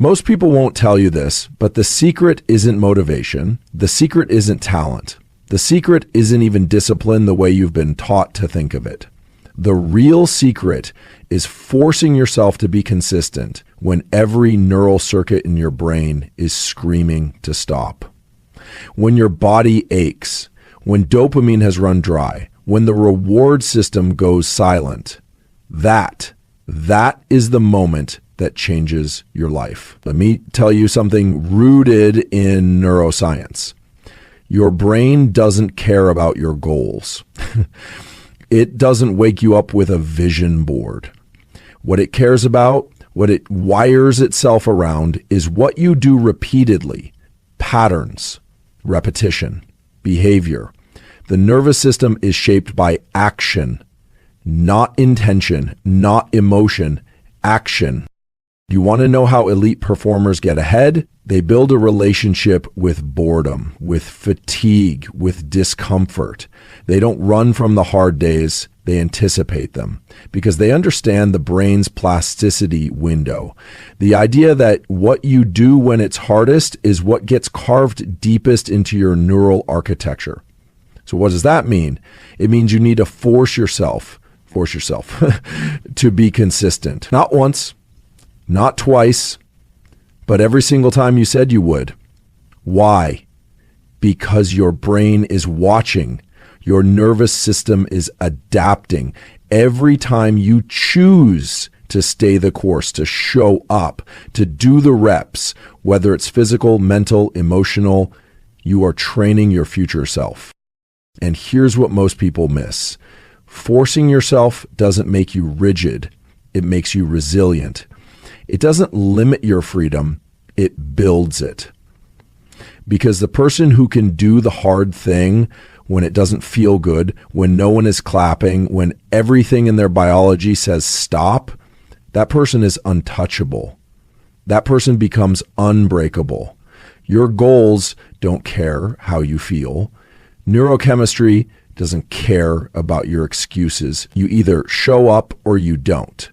Most people won't tell you this, but the secret isn't motivation. The secret isn't talent. The secret isn't even discipline the way you've been taught to think of it. The real secret is forcing yourself to be consistent when every neural circuit in your brain is screaming to stop. When your body aches, when dopamine has run dry, when the reward system goes silent, that is the moment that changes your life. Let me tell you something rooted in neuroscience. Your brain doesn't care about your goals. It doesn't wake you up with a vision board. What it cares about, what it wires itself around, is what you do repeatedly. Patterns, repetition, behavior. The nervous system is shaped by action, not intention, not emotion, action. You want to know how elite performers get ahead? They build a relationship with boredom, with fatigue, with discomfort. They don't run from the hard days, they anticipate them because they understand the brain's plasticity window. The idea that what you do when it's hardest is what gets carved deepest into your neural architecture. So what does that mean? It means you need to force yourself to be consistent. Not once, not twice, but every single time you said you would. Why? Because your brain is watching. Your nervous system is adapting. Every time you choose to stay the course, to show up, to do the reps, whether it's physical, mental, emotional, you are training your future self. And here's what most people miss. Forcing yourself doesn't make you rigid. It makes you resilient. It doesn't limit your freedom. It builds it. Because the person who can do the hard thing when it doesn't feel good, when no one is clapping, when everything in their biology says stop, that person is untouchable. That person becomes unbreakable. Your goals don't care how you feel. Neurochemistry doesn't care about your excuses. You either show up or you don't.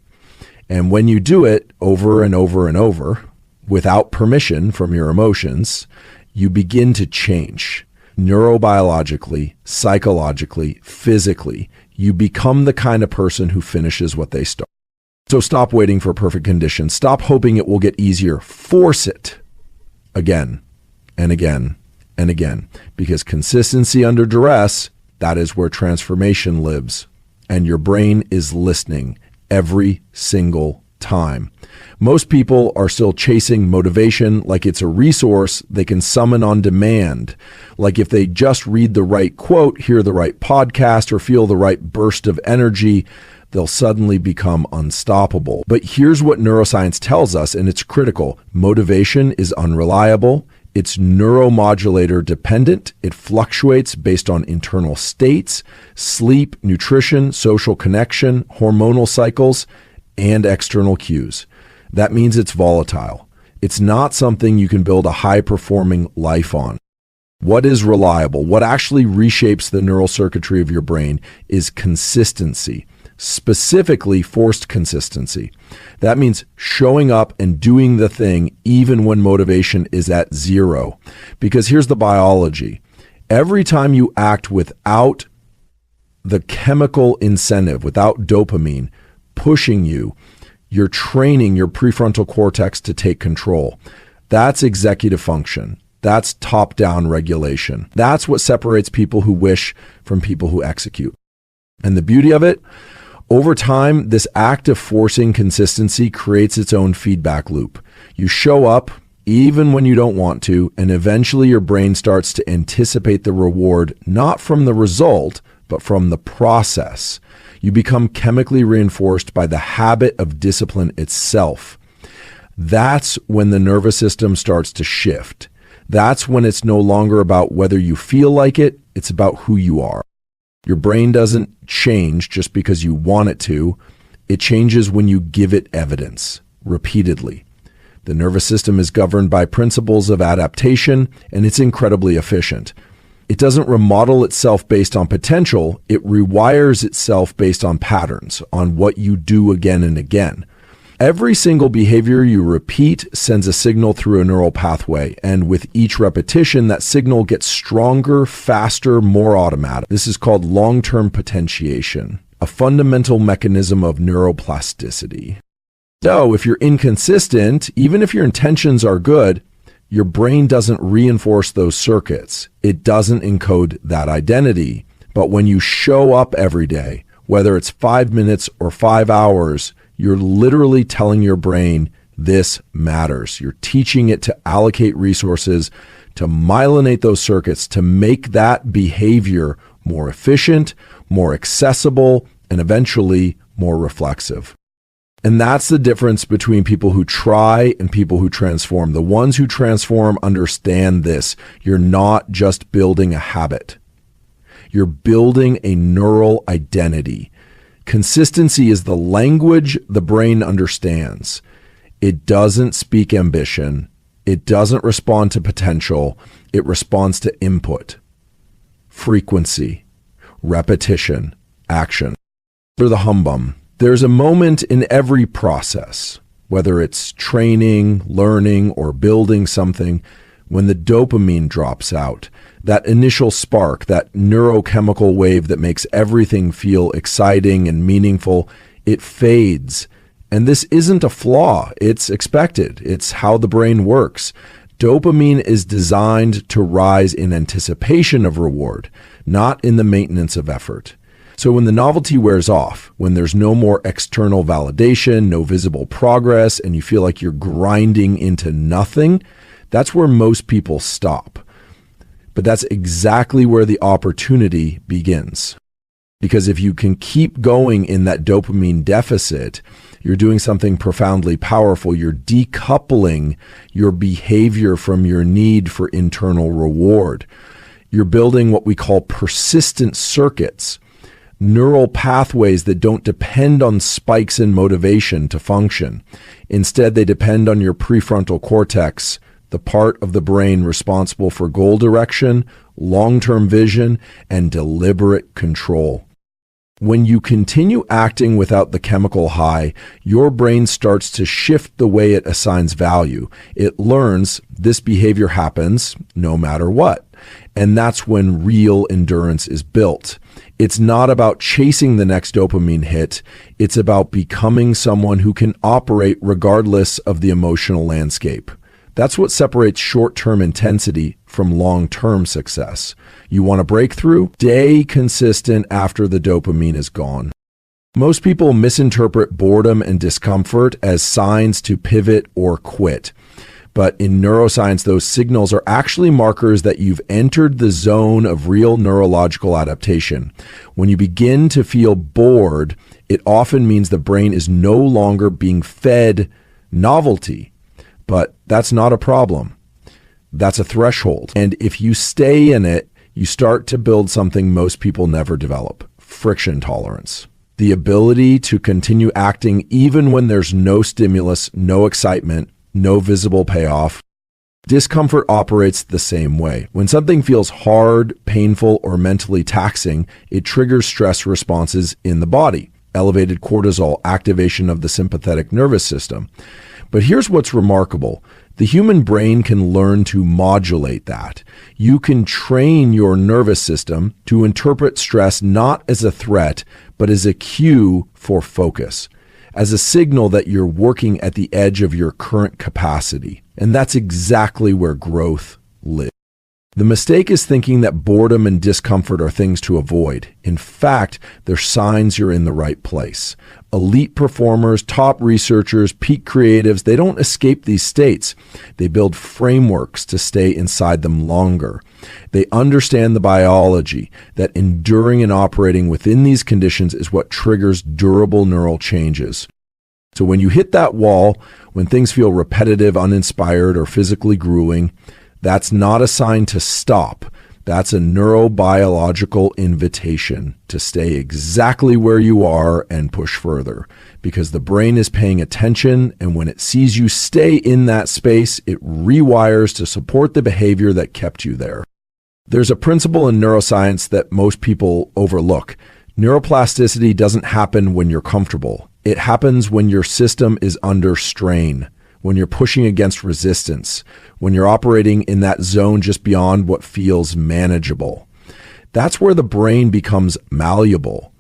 And when you do it over and over and over, without permission from your emotions, you begin to change. Neurobiologically, psychologically, physically, you become the kind of person who finishes what they start. So stop waiting for perfect conditions. Stop hoping it will get easier. Force it again and again and again. Because consistency under duress, that is where transformation lives. And your brain is listening every single time. Most people are still chasing motivation like it's a resource they can summon on demand. Like if they just read the right quote, hear the right podcast, or feel the right burst of energy, they'll suddenly become unstoppable. But here's what neuroscience tells us, and it's critical. Motivation is unreliable. It's neuromodulator dependent. It fluctuates based on internal states, sleep, nutrition, social connection, hormonal cycles, and external cues. That means it's volatile. It's not something you can build a high-performing life on. What is reliable, what actually reshapes the neural circuitry of your brain, is consistency, specifically forced consistency. That means showing up and doing the thing even when motivation is at zero. Because here's the biology. Every time you act without the chemical incentive, without dopamine pushing you, you're training your prefrontal cortex to take control. That's executive function. That's top-down regulation. That's what separates people who wish from people who execute. And the beauty of it, over time, this act of forcing consistency creates its own feedback loop. You show up even when you don't want to, and eventually your brain starts to anticipate the reward, not from the result, but from the process. You become chemically reinforced by the habit of discipline itself. That's when the nervous system starts to shift. That's when it's no longer about whether you feel like it, it's about who you are. Your brain doesn't change just because you want it to. It changes when you give it evidence, repeatedly. The nervous system is governed by principles of adaptation, and it's incredibly efficient. It doesn't remodel itself based on potential. It rewires itself based on patterns, on what you do again and again. Every single behavior you repeat sends a signal through a neural pathway, and with each repetition, that signal gets stronger, faster, more automatic. This is called long-term potentiation, a fundamental mechanism of neuroplasticity. So if you're inconsistent, even if your intentions are good, your brain doesn't reinforce those circuits. It doesn't encode that identity. But when you show up every day, whether it's 5 minutes or 5 hours, you're literally telling your brain this matters. You're teaching it to allocate resources, to myelinate those circuits, to make that behavior more efficient, more accessible, and eventually more reflexive. And that's the difference between people who try and people who transform. The ones who transform understand this. You're not just building a habit. You're building a neural identity. Consistency is the language the brain understands. It doesn't speak ambition. It doesn't respond to potential. It responds to input, frequency, repetition, action. For the humbum, there's a moment in every process, whether it's training, learning, or building something, when the dopamine drops out, that initial spark, that neurochemical wave that makes everything feel exciting and meaningful, it fades. And this isn't a flaw. It's expected. It's how the brain works. Dopamine is designed to rise in anticipation of reward, not in the maintenance of effort. So when the novelty wears off, when there's no more external validation, no visible progress, and you feel like you're grinding into nothing, that's where most people stop. But that's exactly where the opportunity begins. Because if you can keep going in that dopamine deficit, you're doing something profoundly powerful. You're decoupling your behavior from your need for internal reward. You're building what we call persistent circuits, neural pathways that don't depend on spikes in motivation to function. Instead, they depend on your prefrontal cortex, the part of the brain responsible for goal direction, long-term vision, and deliberate control. When you continue acting without the chemical high, your brain starts to shift the way it assigns value. It learns this behavior happens no matter what. And that's when real endurance is built. It's not about chasing the next dopamine hit. It's about becoming someone who can operate regardless of the emotional landscape. That's what separates short-term intensity from long-term success. You want a breakthrough? Stay consistent after the dopamine is gone. Most people misinterpret boredom and discomfort as signs to pivot or quit. But in neuroscience, those signals are actually markers that you've entered the zone of real neurological adaptation. When you begin to feel bored, it often means the brain is no longer being fed novelty. But that's not a problem. That's a threshold. And if you stay in it, you start to build something most people never develop: friction tolerance. The ability to continue acting even when there's no stimulus, no excitement, no visible payoff. Discomfort operates the same way. When something feels hard, painful, or mentally taxing, it triggers stress responses in the body. Elevated cortisol, activation of the sympathetic nervous system. But here's what's remarkable. The human brain can learn to modulate that. You can train your nervous system to interpret stress not as a threat, but as a cue for focus, as a signal that you're working at the edge of your current capacity. And that's exactly where growth lives. The mistake is thinking that boredom and discomfort are things to avoid. In fact, they're signs you're in the right place. Elite performers, top researchers, peak creatives, they don't escape these states. They build frameworks to stay inside them longer. They understand the biology, that enduring and operating within these conditions is what triggers durable neural changes. So when you hit that wall, when things feel repetitive, uninspired, or physically grueling, that's not a sign to stop. That's a neurobiological invitation to stay exactly where you are and push further, because the brain is paying attention, and when it sees you stay in that space, it rewires to support the behavior that kept you there. There's a principle in neuroscience that most people overlook. Neuroplasticity doesn't happen when you're comfortable. It happens when your system is under strain, when you're pushing against resistance, when you're operating in that zone just beyond what feels manageable. That's where the brain becomes malleable.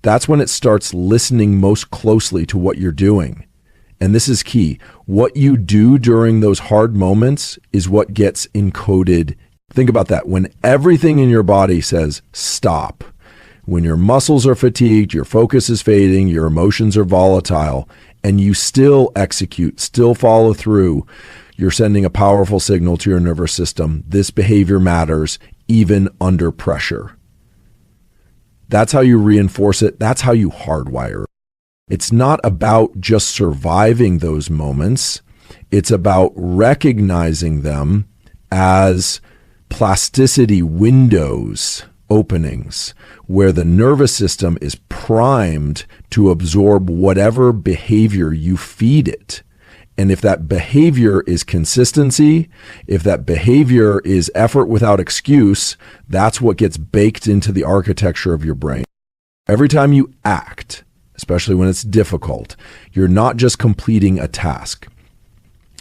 That's when it starts listening most closely to what you're doing. And this is key. What you do during those hard moments is what gets encoded. Think about that. When everything in your body says stop, when your muscles are fatigued, your focus is fading, your emotions are volatile, and you still execute, still follow through, you're sending a powerful signal to your nervous system. This behavior matters even under pressure. That's how you reinforce it. That's how you hardwire it. It's not about just surviving those moments. It's about recognizing them as plasticity windows, openings, where the nervous system is primed to absorb whatever behavior you feed it. And if that behavior is consistency, if that behavior is effort without excuse, that's what gets baked into the architecture of your brain. Every time you act, especially when it's difficult, you're not just completing a task.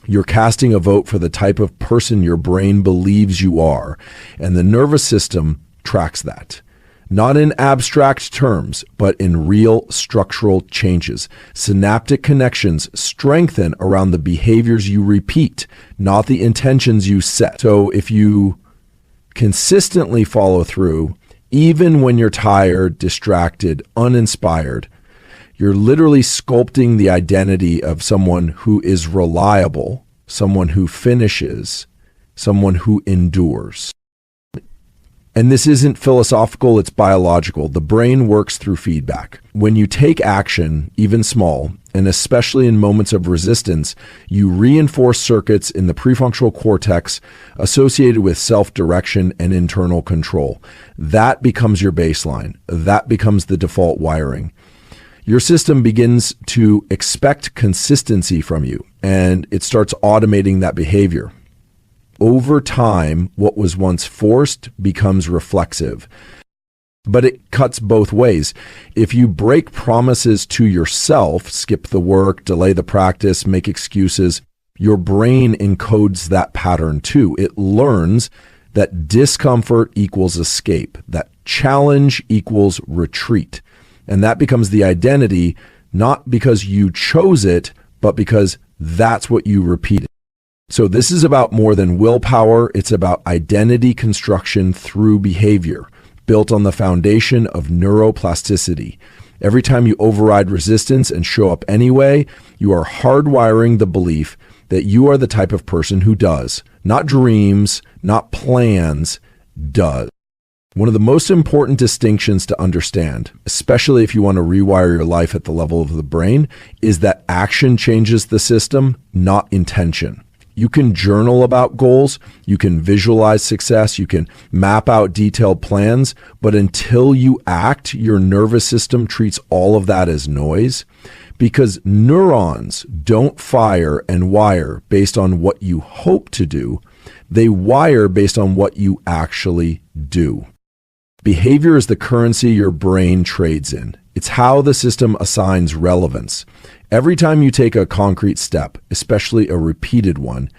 You're casting a vote for the type of person your brain believes you are. And the nervous system tracks that. Not in abstract terms, but in real structural changes. Synaptic connections strengthen around the behaviors you repeat, not the intentions you set. So if you consistently follow through, even when you're tired, distracted, uninspired, you're literally sculpting the identity of someone who is reliable, someone who finishes, someone who endures. And this isn't philosophical, it's biological. The brain works through feedback. When you take action, even small, and especially in moments of resistance, you reinforce circuits in the prefrontal cortex associated with self-direction and internal control. That becomes your baseline. That becomes the default wiring. Your system begins to expect consistency from you, and it starts automating that behavior. Over time, what was once forced becomes reflexive. But it cuts both ways. If you break promises to yourself, skip the work, delay the practice, make excuses, your brain encodes that pattern too. It learns that discomfort equals escape, that challenge equals retreat. And that becomes the identity, not because you chose it, but because that's what you repeated. So this is about more than willpower. It's about identity construction through behavior, built on the foundation of neuroplasticity. Every time you override resistance and show up anyway, you are hardwiring the belief that you are the type of person who does, not dreams, not plans, does. One of the most important distinctions to understand, especially if you want to rewire your life at the level of the brain, is that action changes the system, not intention. You can journal about goals, you can visualize success, you can map out detailed plans, but until you act, your nervous system treats all of that as noise, because neurons don't fire and wire based on what you hope to do. They wire based on what you actually do. Behavior is the currency your brain trades in. It's how the system assigns relevance. Every time you take a concrete step, especially a repeated one,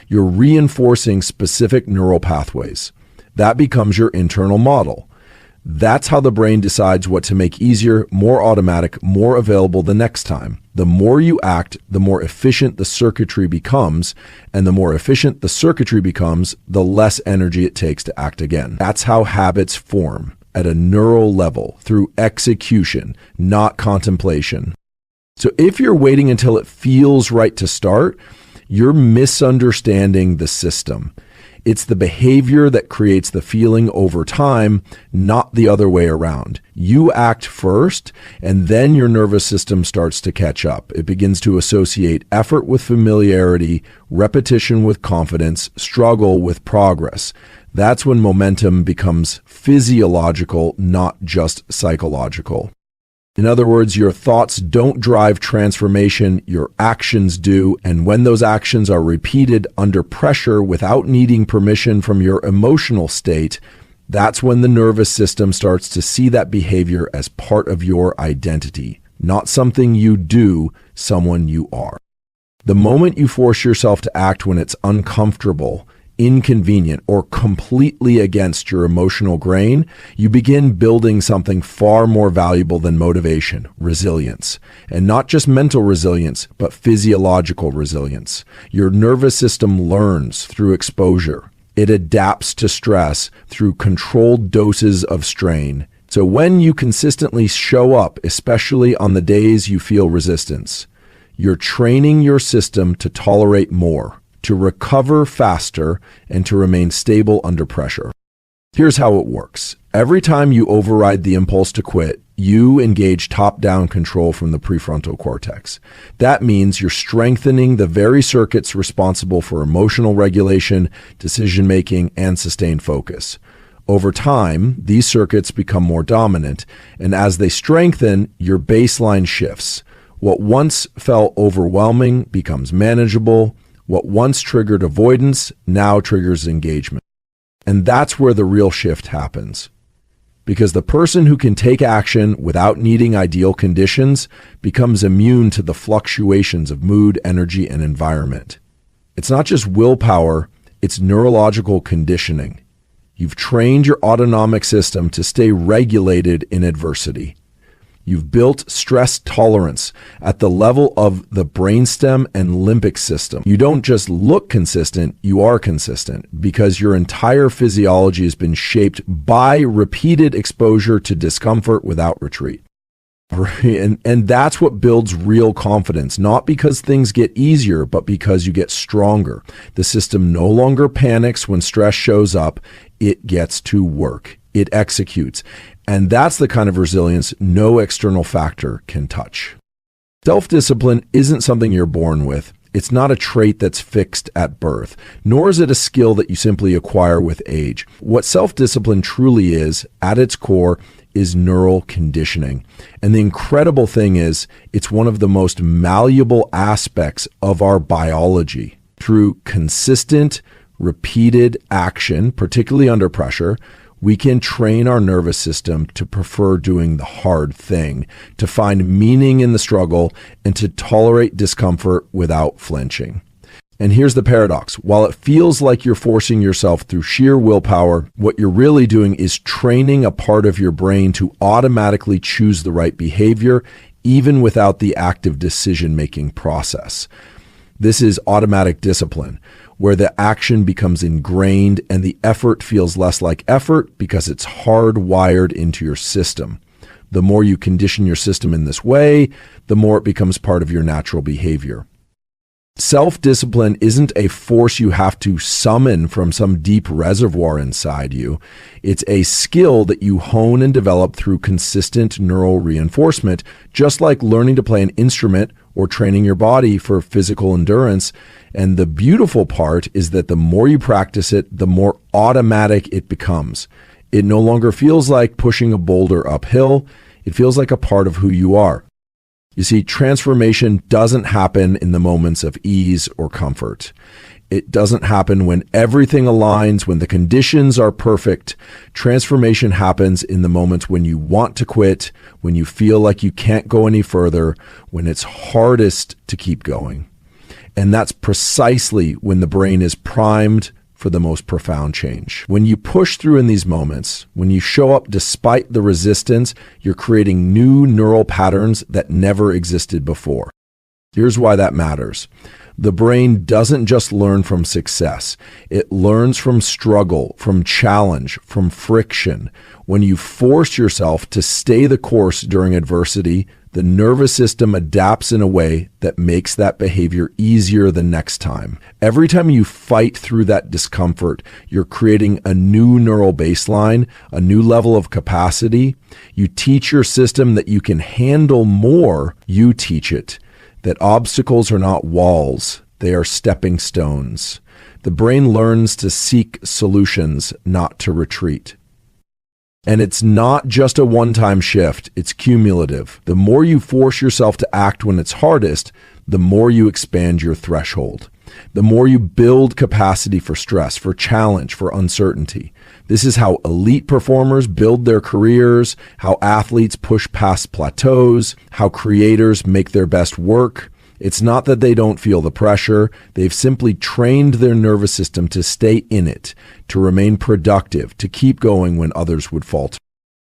you're reinforcing specific neural pathways. That becomes your internal model. That's how the brain decides what to make easier, more automatic, more available the next time. The more you act, the more efficient the circuitry becomes, and the more efficient the circuitry becomes, the less energy it takes to act again. That's how habits form at a neural level through execution, not contemplation. So if you're waiting until it feels right to start, you're misunderstanding the system. It's the behavior that creates the feeling over time, not the other way around. You act first, and then your nervous system starts to catch up. It begins to associate effort with familiarity, repetition with confidence, struggle with progress. That's when momentum becomes physiological, not just psychological. In other words, your thoughts don't drive transformation, your actions do. And when those actions are repeated under pressure without needing permission from your emotional state, that's when the nervous system starts to see that behavior as part of your identity. not something you do, someone you are. The moment you force yourself to act when it's uncomfortable, inconvenient, or completely against your emotional grain, you begin building something far more valuable than motivation, resilience. And not just mental resilience, but physiological resilience. Your nervous system learns through exposure. It adapts to stress through controlled doses of strain. So when you consistently show up, especially on the days you feel resistance, you're training your system to tolerate more, to recover faster, and to remain stable under pressure. Here's how it works. Every time you override the impulse to quit, you engage top-down control from the prefrontal cortex. That means you're strengthening the very circuits responsible for emotional regulation, decision-making, and sustained focus. Over time, these circuits become more dominant, and as they strengthen, your baseline shifts. What once felt overwhelming becomes manageable. What once triggered avoidance now triggers engagement. And that's where the real shift happens. Because the person who can take action without needing ideal conditions becomes immune to the fluctuations of mood, energy, and environment. It's not just willpower, it's neurological conditioning. You've trained your autonomic system to stay regulated in adversity. You've built stress tolerance at the level of the brainstem and limbic system. You don't just look consistent, you are consistent because your entire physiology has been shaped by repeated exposure to discomfort without retreat. And that's what builds real confidence, not because things get easier, but because you get stronger. The system no longer panics when stress shows up. It gets to work. It executes. And that's the kind of resilience no external factor can touch. Self-discipline isn't something you're born with. It's not a trait that's fixed at birth, nor is it a skill that you simply acquire with age. What self-discipline truly is, at its core, is neural conditioning. And the incredible thing is, it's one of the most malleable aspects of our biology. Through consistent, repeated action, particularly under pressure, we can train our nervous system to prefer doing the hard thing, to find meaning in the struggle, and to tolerate discomfort without flinching. And here's the paradox. While it feels like you're forcing yourself through sheer willpower, what you're really doing is training a part of your brain to automatically choose the right behavior, even without the active decision-making process. This is automatic discipline, where the action becomes ingrained and the effort feels less like effort because it's hardwired into your system. The more you condition your system in this way, the more it becomes part of your natural behavior. Self-discipline isn't a force you have to summon from some deep reservoir inside you. It's a skill that you hone and develop through consistent neural reinforcement, just like learning to play an instrument or training your body for physical endurance. And the beautiful part is that the more you practice it, the more automatic it becomes. It no longer feels like pushing a boulder uphill. It feels like a part of who you are. You see, transformation doesn't happen in the moments of ease or comfort. It doesn't happen when everything aligns, when the conditions are perfect. Transformation happens in the moments when you want to quit, when you feel like you can't go any further, when it's hardest to keep going. And that's precisely when the brain is primed for the most profound change. When you push through in these moments, when you show up despite the resistance, you're creating new neural patterns that never existed before. Here's why that matters. The brain doesn't just learn from success. It learns from struggle, from challenge, from friction. When you force yourself to stay the course during adversity, the nervous system adapts in a way that makes that behavior easier the next time. Every time you fight through that discomfort, you're creating a new neural baseline, a new level of capacity. You teach your system that you can handle more. You teach it that obstacles are not walls, they are stepping stones. The brain learns to seek solutions, not to retreat. And it's not just a one-time shift, it's cumulative. The more you force yourself to act when it's hardest, the more you expand your threshold. The more you build capacity for stress, for challenge, for uncertainty. This is how elite performers build their careers, how athletes push past plateaus, how creators make their best work. It's not that they don't feel the pressure. They've simply trained their nervous system to stay in it, to remain productive, to keep going when others would falter.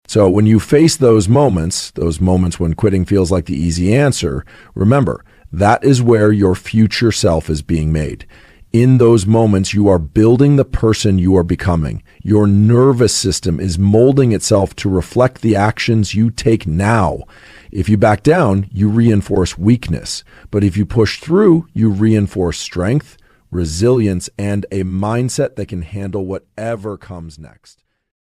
So when you face those moments when quitting feels like the easy answer, remember, that is where your future self is being made. In those moments, you are building the person you are becoming. Your nervous system is molding itself to reflect the actions you take now. If you back down, you reinforce weakness. But if you push through, you reinforce strength, resilience, and a mindset that can handle whatever comes next.